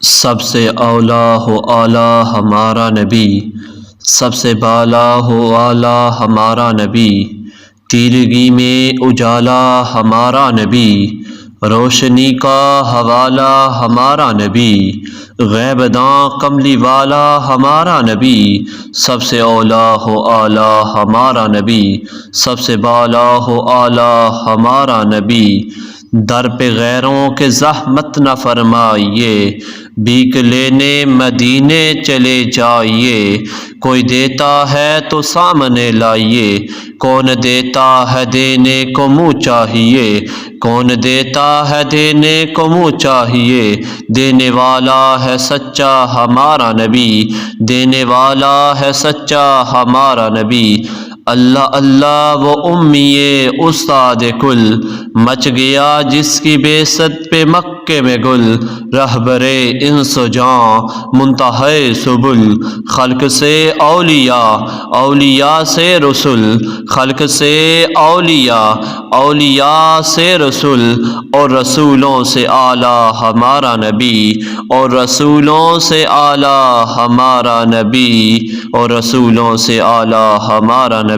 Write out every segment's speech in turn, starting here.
سب سے اولا ہو اعلی ہمارا نبی، سب سے بالا ہو اعلی ہمارا نبی، تیرگی میں اجالا ہمارا نبی، روشنی کا حوالہ ہمارا نبی، غیب داں کملی والا ہمارا نبی، سب سے اولا ہو اعلی ہمارا نبی، سب سے بالا ہو اعلی ہمارا نبی۔ در پہ غیروں کے زحمت نہ فرمائیے، بھیک لینے مدینے چلے جائیے، کوئی دیتا ہے تو سامنے لائیے، کون دیتا ہے دینے کو منہ چاہیے، کون دیتا ہے دینے کو منہ چاہیے، دینے والا ہے سچا ہمارا نبی، دینے والا ہے سچا ہمارا نبی۔ اللہ اللہ وہ امیے استاد کل، مچ گیا جس کی بعثت پہ مکے میں گل، رہبرے انس و جاں منتہی سبل، خلق سے اولیاء اولیاء سے رسول، خلق سے اولیاء اولیاء سے رسول، اور رسولوں سے اعلیٰ ہمارا نبی، اور رسولوں سے اعلیٰ ہمارا نبی، اور رسولوں سے اعلیٰ ہمارا نبی۔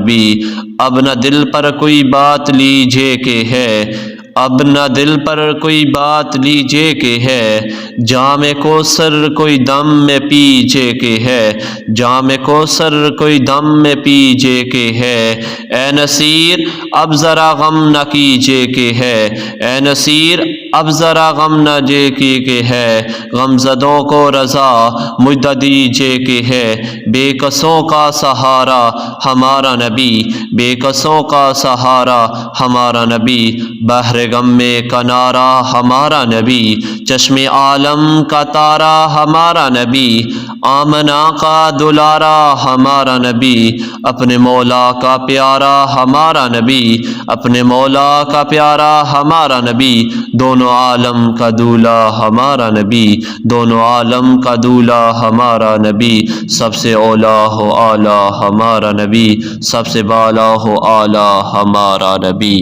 اب نہ دل پر کوئی بات لیجیے کہ ہے، اب نہ دل پر کوئی بات لیجیے کہ ہے، جام کوثر کوئی دم میں پیجیے کہ ہے، جام کوثر کوئی دم میں پیجیے کہ ہے، اے نصیر اب ذرا غم نہ کیجیے کہ ہے، اے نصیر اب ذرا غم نہ کیجیے کہ ہے، غم زدوں کو رضا مجدہ دیجیے کہ ہے، بے کسوں کا سہارا ہمارا نبی، بے کسوں کا سہارا ہمارا نبی، بحر غم میں کنارہ ہمارا نبی، چشم عالم کا تارا ہمارا نبی، آمنہ کا دلارا ہمارا نبی، اپنے مولا کا پیارا ہمارا نبی، اپنے مولا کا پیارا ہمارا نبی، دونوں عالم کا دولہا ہمارا نبی، دونوں عالم کا دولہا ہمارا نبی، سب سے اولا ہو اعلی ہمارا نبی، سب سے بالا ہو اعلی ہمارا نبی۔